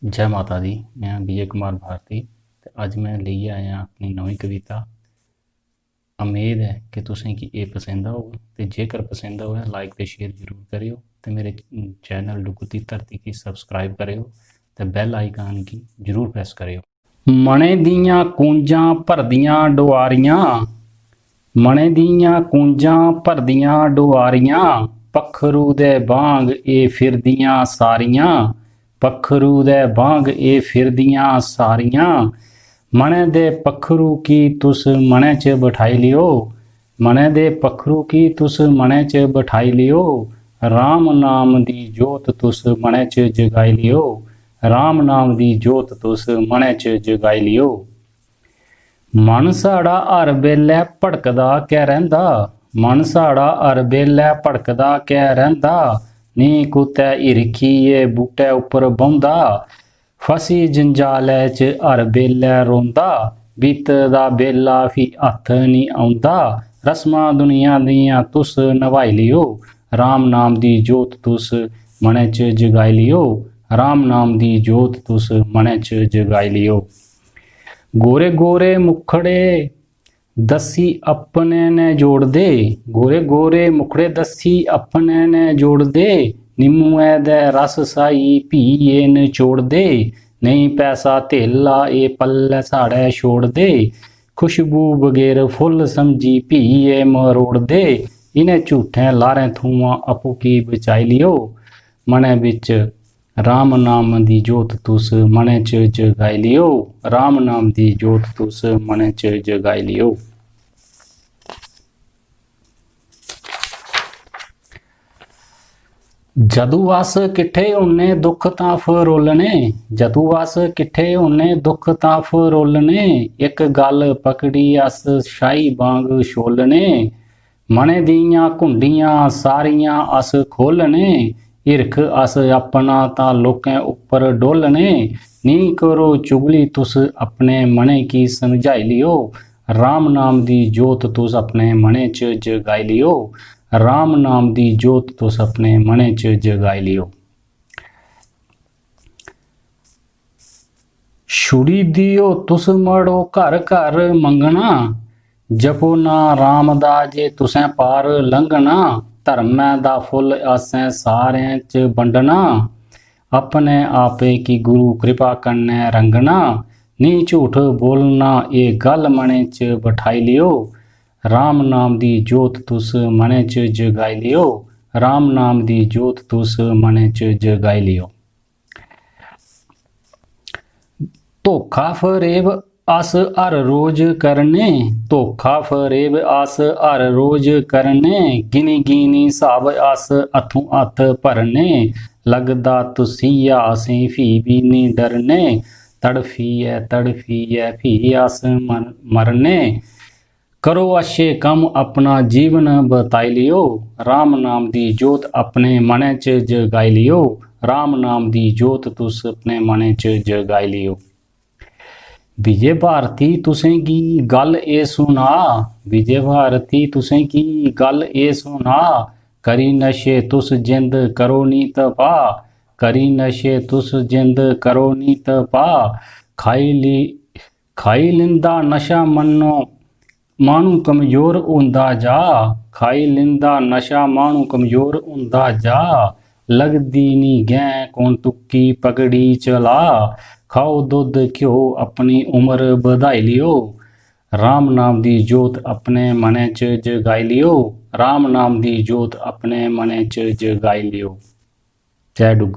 जय माता दी। मैं विजय कुमार भारती ते अज मैं लेइयै आया अपनी नवीं कविता। उम्मीद है कि तुसें गी एह् पसंद आग ते जेकर पसंद होऐ लाइक ते शेयर जरूर करेओ ते मेरे चैनल डुग्गू दी धरती गी सबसक्राइब करेओ ते बैल आइकन गी जरूर प्रेस करेओ। मने दियां कूंजां भरदियां डोआरियां, मने दियां कूंजां भरदियां डोआरियां, पक्खरू दे बांग एह् फिरदियां सारियां, पक्खरू दे बांग एह् फिरदियां सारियां। मने दे पक्खरू की तुस मने च बठाई लियो, मने दे पक्खरू की तुस मने च बठाई लियो, राम नाम दी जोत तुस मने च जगाई लियो, राम नाम दी जोत तुस मने च जगाई लियो। मन साड़ा हर बेल्लै भड़कदा कै रैंदा, मन साड़ा हर बेल्लै भड़कदा कै रैंदा, नी कुतै हिरखियै बूटे उप्पर बौंदा, फसी जंजालै च हर बेल्लै रोंदा, बीतदा बेल्ला फ्ही हत्थ नी औंदा, रस्मां दुनिया दियां तुस नभाई लियो, राम नाम दी जोत तुस मनै च जगाई लियो, राम नाम दी जोत तुस मनै च जगाई लियो। गोरे गोरे मुखड़े दसी अपने ने जोड़ दे, गोरे गोरे मुखड़े दसी अपने ने जोड़ दे, निम्मुए दे रस साई पीए नचोड़ दे, नहीं पैसा धेला ए पल्ले साड़े छोड़ दे, खुशबू बगैर फुल समझी पीए मरोड़ दे, इन्हें झूठे लारें थूआं आपू की बचाई लियो, मने बिच राम नाम दी जोत तुस मने च जगाई लियो, राम नाम दी जोत तुस मने च जगाई लियो। जदू अस किट्ठे होने दुख तां फरोलने, जदू अस किट्ठे होने दुख तां फरोलने, इक गल पकड़ी अस शाही वांग छोलने, मने दियां कुंडियां सारियां अस खोलने, हिरख अस अपना तां लोकें उप्पर डोलने, नी करो चुगली तुस अपने मने की समझाई लियो, राम नाम दी जोत तुस अपने मने च जगाई लियो, राम नाम दी जोत तुस अपने मने च जगाई लियो। छुड़ी दियो तुस मड़ो घर घर मंगना, जपो ना राम दा जे तुसें पार लंघना, धर्मै दा फुल असें सारें च बंडना, अपने आपे की गुरु कृपा कन्नै रंगना, नी झूठ बोलना ए गल मने च बठाई लियो, राम नाम दी जोत तुस मने च जगाई लियो, राम नाम दी जोत तुस मने च जगाई लियो। धोखा फरेब अस हर रोज करने, धोखा फरेब अस हर रोज करने, गिनी गिनी हिसाब अस हत्थों हत्थ भरने, लगदा तुसिया असें फ्ही भी नी डरने, तड़फियै फ्ही अस मरने, करो अच्छे कम अपना जीवन बताई लियो, राम नाम दी जोत अपने मनै च जगाई लियो, राम नाम दी जोत तुस अपने मनै च जगाई लियो। विजय भारती तुसें गी गल एह् सुना, विजय भारती तुसें गी गल एह् सुना, करी नशे तुस जिंद करो नी तबाह, करी नशे तुस जिंद करो नी तबाह, खाई लिंदा नशा मनो मानू कमजोर होंदा जा, खाई लिंदा नशा मानू कमजोर होंदा जा, लगदी नी गैं कौन तुक्की पगड़ी चला, खाओ दुध घ्यो अपनी उम्र बधाई लियो, राम नाम दी जोत अपने मनै च जगाई लियो, राम नाम दी जोत अपने मनै च जगाई लियो। जय डुग्गर।